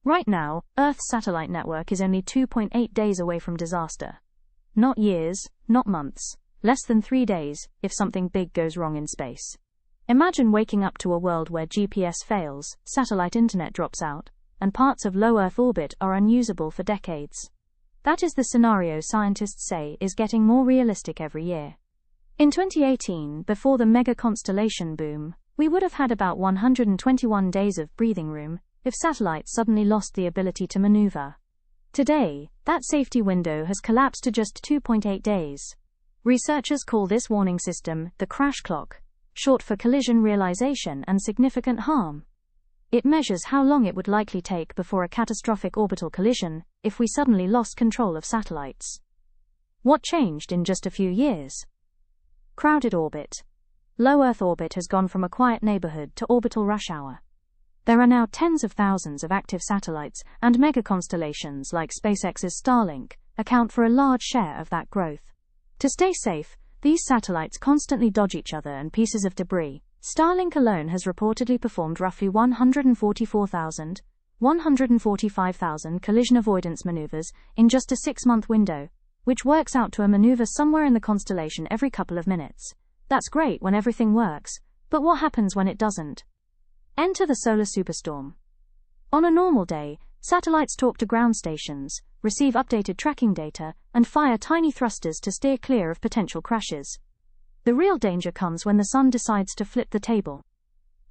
Right now, Earth's satellite network is only 2.8 days away from disaster. Not years, not months, less than 3 days, if something big goes wrong in space. Imagine waking up to a world where GPS fails, satellite internet drops out, and parts of low Earth orbit are unusable for decades. That is the scenario scientists say is getting more realistic every year. In 2018, before the mega constellation boom, we would have had about 121 days of breathing room if satellites suddenly lost the ability to maneuver. Today, that safety window has collapsed to just 2.8 days. Researchers call this warning system the crash clock, short for collision realization and significant harm. It measures how long it would likely take before a catastrophic orbital collision if we suddenly lost control of satellites. What changed in just a few years? Crowded orbit. Low Earth orbit has gone from a quiet neighborhood to orbital rush hour. There are now tens of thousands of active satellites, and megaconstellations like SpaceX's Starlink account for a large share of that growth. To stay safe, these satellites constantly dodge each other and pieces of debris. Starlink alone has reportedly performed roughly 145,000 collision avoidance maneuvers in just a 6-month window, which works out to a maneuver somewhere in the constellation every couple of minutes. That's great when everything works, but what happens when it doesn't? Enter the solar superstorm. On a normal day, satellites talk to ground stations, receive updated tracking data, and fire tiny thrusters to steer clear of potential crashes. The real danger comes when the sun decides to flip the table.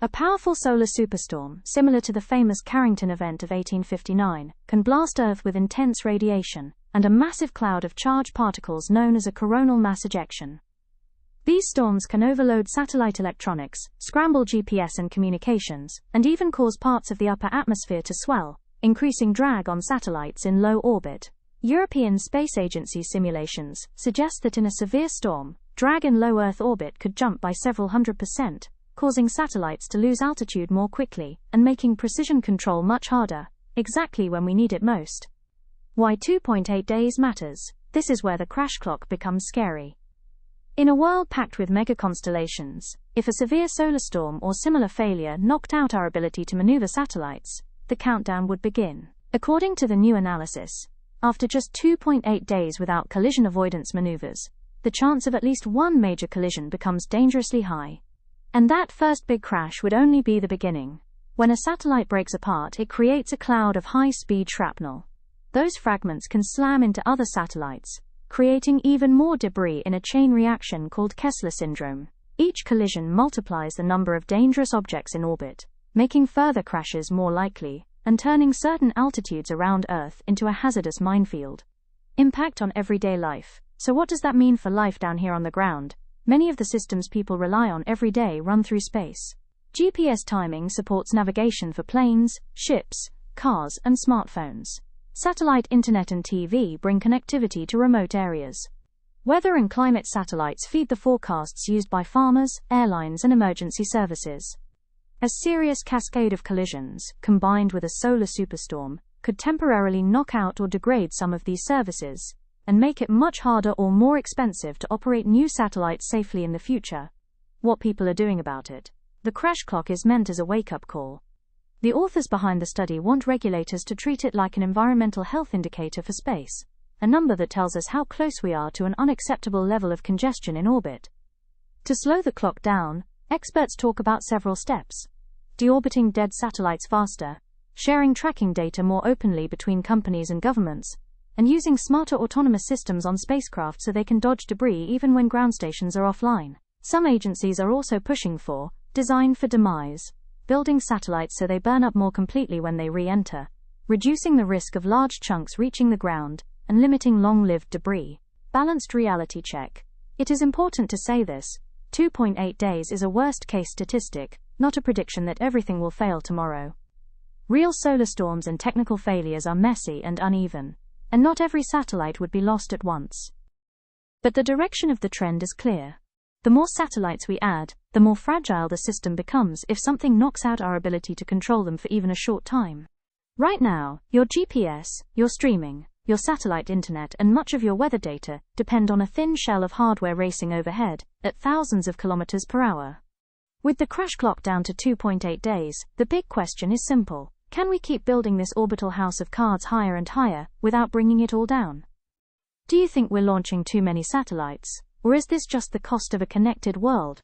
A powerful solar superstorm, similar to the famous Carrington Event of 1859, can blast Earth with intense radiation and a massive cloud of charged particles known as a coronal mass ejection. These storms can overload satellite electronics, scramble GPS and communications, and even cause parts of the upper atmosphere to swell, increasing drag on satellites in low orbit. European Space Agency simulations suggest that in a severe storm, drag in low Earth orbit could jump by several 100%, causing satellites to lose altitude more quickly and making precision control much harder, exactly when we need it most. Why 2.8 days matters. This is where the crash clock becomes scary. In a world packed with megaconstellations, if a severe solar storm or similar failure knocked out our ability to maneuver satellites, the countdown would begin. According to the new analysis, after just 2.8 days without collision avoidance maneuvers, the chance of at least one major collision becomes dangerously high. And that first big crash would only be the beginning. When a satellite breaks apart, it creates a cloud of high-speed shrapnel. Those fragments can slam into other satellites, creating even more debris in a chain reaction called Kessler syndrome. Each collision multiplies the number of dangerous objects in orbit, making further crashes more likely, and turning certain altitudes around Earth into a hazardous minefield. Impact on everyday life. So what does that mean for life down here on the ground? Many of the systems people rely on every day run through space. GPS timing supports navigation for planes, ships, cars, and smartphones. Satellite internet and TV bring connectivity to remote areas. Weather and climate satellites feed the forecasts used by farmers, airlines, and emergency services. A serious cascade of collisions, combined with a solar superstorm, could temporarily knock out or degrade some of these services, and make it much harder or more expensive to operate new satellites safely in the future. What people are doing about it. The crash clock is meant as a wake-up call. The authors behind the study want regulators to treat it like an environmental health indicator for space, a number that tells us how close we are to an unacceptable level of congestion in orbit. To slow the clock down, experts talk about several steps: deorbiting dead satellites faster, sharing tracking data more openly between companies and governments, and using smarter autonomous systems on spacecraft so they can dodge debris even when ground stations are offline. Some agencies are also pushing for design for demise, building satellites so they burn up more completely when they re-enter, reducing the risk of large chunks reaching the ground, and limiting long-lived debris. Balanced reality check. It is important to say this: 2.8 days is a worst-case statistic, not a prediction that everything will fail tomorrow. Real solar storms and technical failures are messy and uneven, and not every satellite would be lost at once. But the direction of the trend is clear. The more satellites we add, the more fragile the system becomes if something knocks out our ability to control them for even a short time. Right now, your GPS, your streaming, your satellite internet, and much of your weather data depend on a thin shell of hardware racing overhead at thousands of kilometers per hour. With the crash clock down to 2.8 days, the big question is simple. Can we keep building this orbital house of cards higher and higher, without bringing it all down? Do you think we're launching too many satellites, or is this just the cost of a connected world?